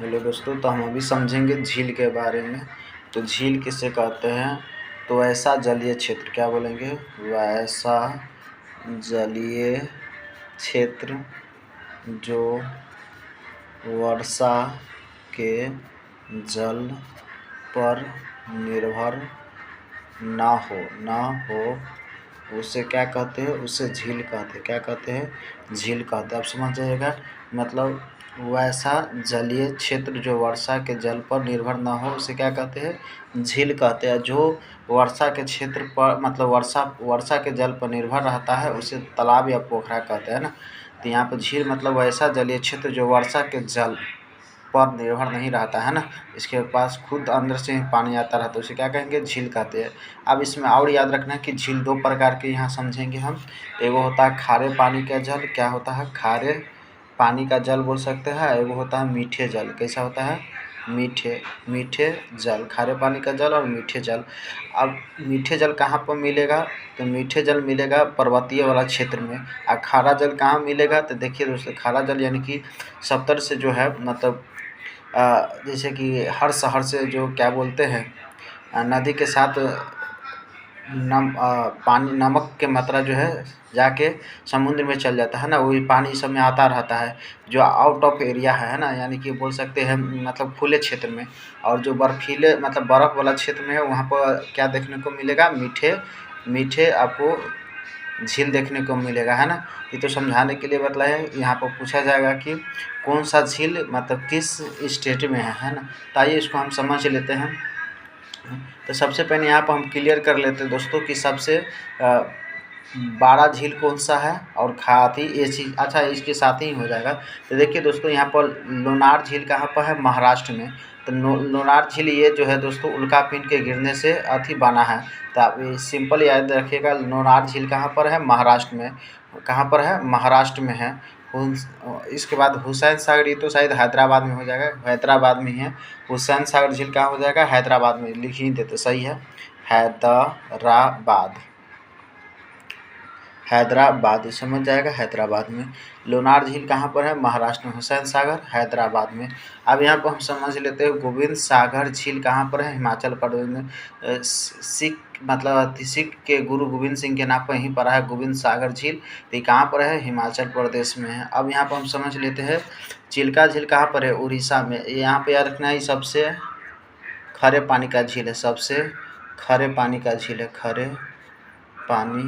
Hello दोस्तों, तो हम अभी समझेंगे झील के बारे में। तो झील किसे कहते हैं? तो ऐसा जलीय क्षेत्र, क्या बोलेंगे? वैसा जलीय क्षेत्र जो वर्षा के जल पर निर्भर ना हो उसे क्या कहते हैं? उसे झील कहते हैं। क्या कहते हैं? झील कहते हैं। आप समझ जाइएगा, मतलब वैसा जलीय क्षेत्र जो वर्षा के जल पर निर्भर ना हो उसे क्या कहते हैं? झील कहते हैं। जो वर्षा के क्षेत्र पर, मतलब वर्षा के जल पर निर्भर रहता है उसे तालाब या पोखरा कहते हैं ना। तो यहाँ पर झील मतलब वैसा जलीय क्षेत्र जो वर्षा के जल पर निर्भर नहीं रहता है ना, इसके पास खुद अंदर से ही पानी आता रहता है, उसे क्या कहेंगे? झील कहते हैं। अब इसमें और याद रखना है कि झील दो प्रकार के यहाँ समझेंगे हम। एगो होता है खारे पानी का जल, क्या होता है? खारे पानी का जल बोल सकते हैं। एगो होता है मीठे जल। कैसा होता है? मीठे जल, खारे पानी का जल और मीठे जल। अब मीठे जल कहाँ पर मिलेगा? तो मीठे जल मिलेगा पर्वतीय वाला क्षेत्र में। और खारा जल कहाँ मिलेगा? तो देखिए दोस्तों, खारा जल यानी कि सत्तर से जो है, मतलब जैसे कि हर शहर से जो क्या बोलते हैं, नदी के साथ पानी, नमक के मात्रा जो है जाके समुद्र में चल जाता है ना, वही पानी इस सब में आता रहता है। जो आउट ऑफ एरिया है ना, यानी कि बोल सकते हैं मतलब खुले क्षेत्र में। और जो बर्फीले मतलब बर्फ़ वाला क्षेत्र में है वहाँ पर क्या देखने को मिलेगा? मीठे आपको झील देखने को मिलेगा, है ना। ये तो समझाने के लिए बताया है। यहाँ पर पूछा जाएगा कि कौन सा झील मतलब किस स्टेट में है ना। तो आइए इसको हम समझ लेते हैं। तो सबसे पहले यहाँ पर हम क्लियर कर लेते हैं दोस्तों कि सबसे बड़ा झील कौन सा है और खाती ये चीज़, अच्छा इसके साथ ही हो जाएगा। तो देखिए दोस्तों, यहाँ पर लोनार झील कहाँ पर है? महाराष्ट्र में। तो लोनार झील ये जो है दोस्तों उल्कापिंड के गिरने से बना है। तो आप ये सिंपल याद रखिएगा, लोनार झील कहाँ पर है? महाराष्ट्र में। कहाँ पर है? महाराष्ट्र में है। इसके बाद हुसैन सागर, ये तो शायद हैदराबाद में हो जाएगा, हैदराबाद में ही है। हुसैन सागर झील कहाँ हो जाएगा? हैदराबाद में। लिख ही देते, सही है, हैदराबाद समझ जाएगा, हैदराबाद में। लोनार झील कहाँ पर है? महाराष्ट्र में। हुसैन सागर हैदराबाद में। अब यहाँ पर हम समझ लेते हैं गोविंद सागर झील कहाँ पर है? हिमाचल प्रदेश में। सिख के गुरु गोविंद सिंह के नाम पर यहीं पर है गोविंद सागर झील। तो ये कहाँ पर है? हिमाचल प्रदेश में है। अब यहाँ पर हम समझ लेते हैं चिल्का झील कहाँ पर है? उड़ीसा में। यहाँ पर याद रखना है सबसे खरे पानी का झील है, सबसे खरे पानी का झील है, खरे पानी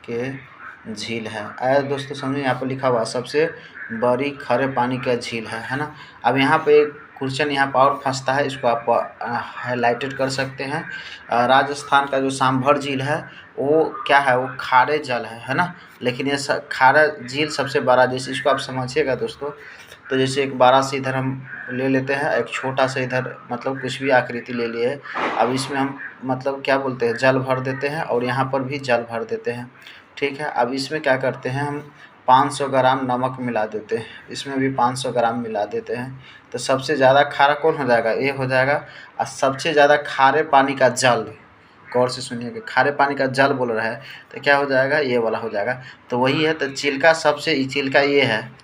के झील है। आया दोस्तों समझिए, यहाँ पर लिखा हुआ सबसे बड़ी खरे पानी का झील है ना। अब यहाँ पे एक क्वेश्चन यहाँ पर और फंसता है, इसको आप हाईलाइटेड कर सकते हैं। राजस्थान का जो सांभर झील है वो क्या है? वो खारे जल है ना। लेकिन ये खारा झील सबसे बड़ा, जैसे इसको आप समझिएगा दोस्तों। तो जैसे एक बड़ा सा इधर हम ले लेते हैं, एक छोटा सा इधर, मतलब कुछ भी आकृति ले लिए। अब इसमें हम मतलब क्या बोलते हैं? जल भर देते हैं और यहाँ पर भी जल भर देते हैं, ठीक है। अब इसमें क्या करते हैं हम? 500 ग्राम नमक मिला देते हैं, इसमें भी 500 ग्राम मिला देते हैं। तो सबसे ज़्यादा खारा कौन हो जाएगा? ये हो जाएगा। और सबसे ज़्यादा खारे पानी का जल, गौर से सुनिएगा, खारे पानी का जल बोल रहा है तो क्या हो जाएगा? ये वाला हो जाएगा। तो वही है। तो चिल्का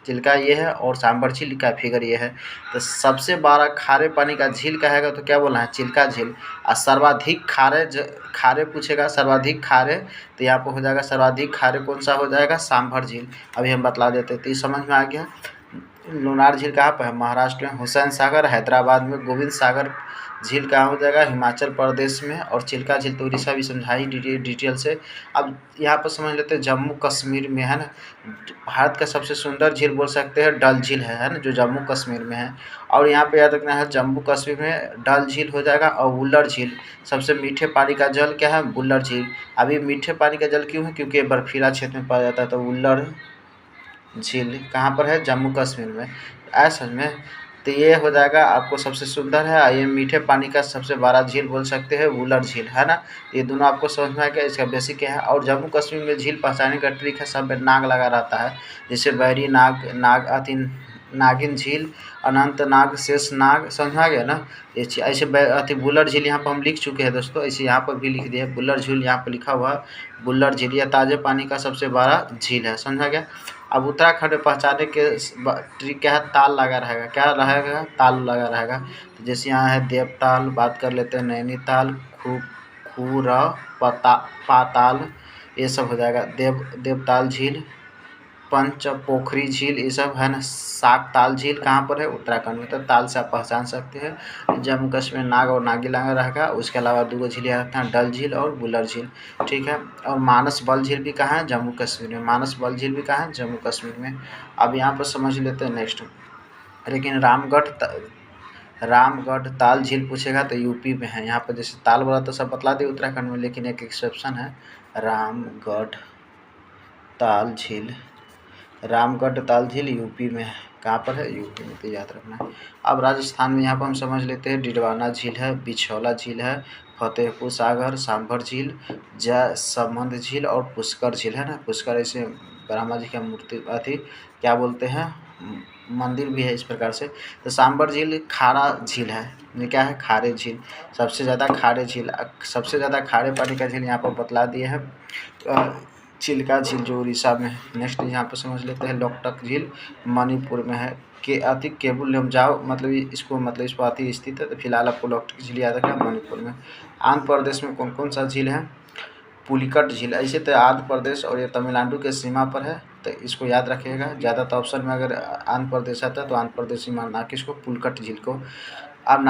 चिल्का ये है और सांभर झील का फिगर ये है। तो सबसे बड़ा खारे पानी का झील कहेगा तो क्या बोलना है? चिल्का झील। और सर्वाधिक खारे पूछेगा, सर्वाधिक खारे, तो यहाँ पर हो जाएगा सर्वाधिक खारे कौन सा हो जाएगा? सांभर झील। अभी हम बतला देते हैं। तो ये समझ में आ गया। लोनार झील कहाँ पर है? महाराष्ट्र में। हुसैन सागर हैदराबाद में। गोविंद सागर झील कहाँ हो जाएगा? हिमाचल प्रदेश में। और चिल्का झील तो उड़ीसा भी समझाई डिटेल से। अब यहाँ पर समझ लेते हैं जम्मू कश्मीर में है ना। भारत का सबसे सुंदर झील बोल सकते हैं डल झील है ना, जो जम्मू कश्मीर में है। और यहाँ पे याद रखना है जम्मू कश्मीर में डल झील हो जाएगा। और वुल्लर झील, सबसे मीठे पानी का जल क्या है? वुल्लर झील। अभी मीठे पानी का जल क्यों है? क्योंकि बर्फीला क्षेत्र में पाया जाता है। तो वुल्लर झील कहाँ पर है? जम्मू कश्मीर में। ऐसा में तो ये हो जाएगा आपको सबसे सुंदर है। ये मीठे पानी का सबसे बड़ा झील बोल सकते हैं वुल्लर झील, है ना। ये दोनों आपको समझ में आ गया, इसका बेसिक क्या है। और जम्मू कश्मीर में झील पहचानने का ट्रिक है, सब में नाग लगा रहता है। जैसे बैरी नाग, नागिन झील, अनंत नाग, शेष नाग, समझ आ गया ना। ये ऐसे वुल्लर झील यहाँ पर हम लिख चुके हैं दोस्तों, ऐसे यहाँ पर भी लिख दिया वुल्लर झील, यहाँ पर लिखा हुआ वुल्लर झील। यह ताज़े पानी का सबसे बड़ा झील है, समझा गया। अब उत्तराखंड में पहचाने के ट्रिक क्या है, ताल लगा रहेगा, क्या रहेगा, ताल लगा रहेगा। तो जैसे यहाँ है देवताल, बात कर लेते हैं नैनीताल, खूर पाताल, ये सब हो जाएगा। देवताल झील, पंचपोखरी झील, ये सब है ना। साकताल झील कहाँ पर है, उत्तराखंड में। तो ताल से आप पहचान सकते हैं। जम्मू कश्मीर नाग और नागीलांग रहेगा। उसके अलावा 2 झील रहते हैं, डल झील और बुलर झील, ठीक है। और मानस बल झील भी कहाँ है, जम्मू कश्मीर में। मानस बल झील भी कहाँ है, जम्मू कश्मीर में। अब यहाँ पर समझ लेते हैं नेक्स्ट। लेकिन रामगढ़ ताल झील पूछेगा तो यूपी में है। यहाँ पर जैसे ताल बोला तो सब बतला दिए उत्तराखंड में, लेकिन एक एक्सेप्शन है, रामगढ़ ताल झील। रामगढ़ ताल झील यूपी में है। कहाँ पर है, यूपी में, तो याद रखना है। अब राजस्थान में यहाँ पर हम समझ लेते हैं, डिडवाना झील है, बिछौला झील है, फतेहपुर सागर, सांभर झील, जयसमंद झील और पुष्कर झील है ना। पुष्कर ऐसे ब्रह्मा जी का मूर्ति अति क्या बोलते हैं, मंदिर भी है इस प्रकार से। तो सांभर झील खारा झील है, ये क्या है, खारे झील, सबसे ज़्यादा खारे झील। सबसे ज़्यादा खारे पानी का झील यहाँ पर बतला दिए हैं, चिल्का झील जो उड़ीसा में है। नेक्स्ट यहाँ पर समझ लेते हैं, लोकटक झील मणिपुर में है। केबुल हम जाओ मतलब इसको मतलब इस पर अति स्थित है। तो फिलहाल आपको लोकटक झील याद रखना, मणिपुर में। आंध्र प्रदेश में कौन कौन सा झील है, पुलिकट झील। ऐसे तो आंध्र प्रदेश और ये तमिलनाडु के सीमा पर है, तो इसको याद रखिएगा। ज़्यादा तो ऑप्शन में अगर आंध्र प्रदेश आता है तो आंध्र प्रदेश ही मानना कि इसको, पुलिकट झील को। अब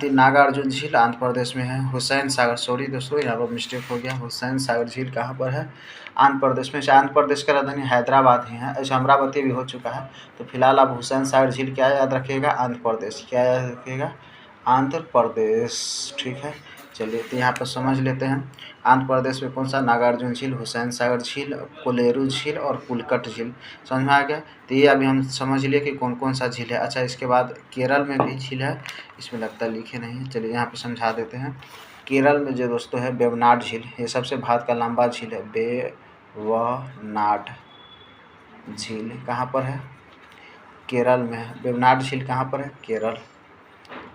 नागार्जुन झील आंध्र प्रदेश में है। हुसैन सागर, सॉरी दोस्तों यहाँ पर मिस्टेक हो गया, हुसैन सागर झील कहाँ पर है, आंध्र प्रदेश में। आंध्र प्रदेश का राजधानी हैदराबाद ही है, ऐसे अमरावती भी हो चुका है। तो फिलहाल आप हुसैन सागर झील क्या याद रखिएगा, आंध्र प्रदेश, क्या याद रखिएगा, आंध्र प्रदेश, ठीक है। चलिए तो यहाँ पर समझ लेते हैं, आंध्र प्रदेश में कौन सा, नागार्जुन झील, हुसैन सागर झील, कोलेरू झील और पुलकट झील। समझ में आ गया। तो ये अभी हम समझ लिए कि कौन कौन सा झील है। अच्छा, इसके बाद केरल में भी झील है, इसमें लगता है लिखे नहीं है, चलिए यहाँ पे समझा देते हैं। केरल में जो दोस्तों है वेवनाड झील, ये सबसे भारत का लंबा झील है। वेवनाड झील कहाँ पर है, केरल में है। वेवनाड झील कहाँ पर है,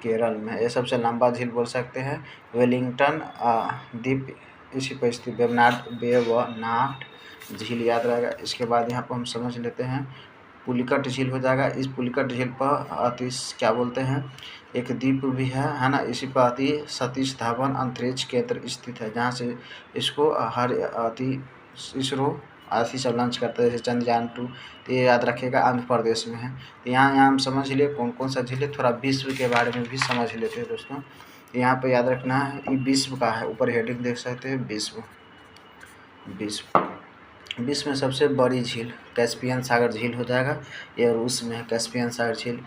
केरल में। ये सबसे लंबा झील बोल सकते हैं। वेलिंगटन द्वीप इसी पर स्थित वेवनाड झील याद रहेगा। इसके बाद यहाँ पर हम समझ लेते हैं, पुलिकट झील हो जाएगा। इस पुलिकट झील पर क्या बोलते हैं, एक द्वीप भी है ना। इसी पर सतीश धवन अंतरिक्ष केंद्र स्थित है, जहाँ से इसको इसरो सब लॉन्च करता है, जैसे चंद्रयान 2। तो ये याद रखिएगा, आंध्र प्रदेश में है। तो यहाँ हम समझ लिए कौन कौन सा झील है। थोड़ा विश्व के बारे में भी समझ लेते हैं दोस्तों। यहाँ पे याद रखना है, ये विश्व का है, ऊपर हेडिंग देख सकते हैं, विश्व में सबसे बड़ी झील कैस्पियन सागर झील हो जाएगा। ये रूस में है कैस्पियन सागर झील।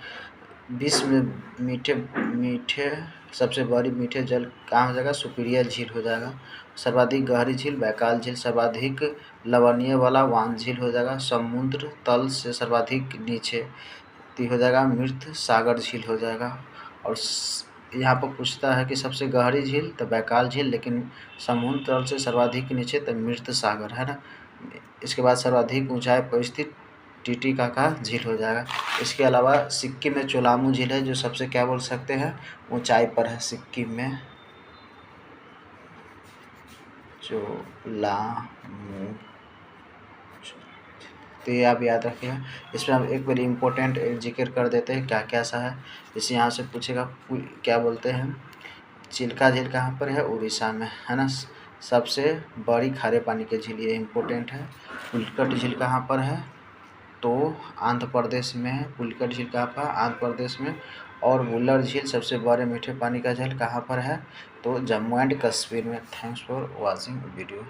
विश्व में मीठे सबसे बड़ी मीठे जल कहाँ हो जाएगा, सुपीरियर झील हो जाएगा। सर्वाधिक गहरी झील बैकाल झील। सर्वाधिक लवणीय वाला वान झील हो जाएगा। समुद्र तल से सर्वाधिक नीचे हो जाएगा, मृत सागर झील हो जाएगा। और यहाँ पर पूछता है कि सबसे गहरी झील तो बैकाल झील, लेकिन समुद्र तल से सर्वाधिक नीचे तो मृत सागर है ना। इसके बाद सर्वाधिक ऊंचाई पर स्थित टिटिकाका झील हो जाएगा। इसके अलावा सिक्किम में चोलामू झील है, जो सबसे क्या बोल सकते हैं, ऊंचाई पर है सिक्किम में, चोलामू। तो ये आप याद रखिएगा। इसमें हम एक बार इम्पोर्टेंट जिक्र कर देते हैं क्या क्या सा है। जैसे यहाँ से पूछेगा क्या बोलते हैं, चिल्का झील कहाँ पर है, उड़ीसा में है ना। सबसे बड़ी खारे पानी की झील, ये इम्पोर्टेंट है। पुलिकट झील कहाँ पर है, तो आंध्र प्रदेश में है। पुलिकट झील कहाँ पर, आंध्र प्रदेश में। और वुलर झील सबसे बड़े मीठे पानी का झील कहाँ पर है, तो जम्मू एंड कश्मीर में। Thanks for watching video.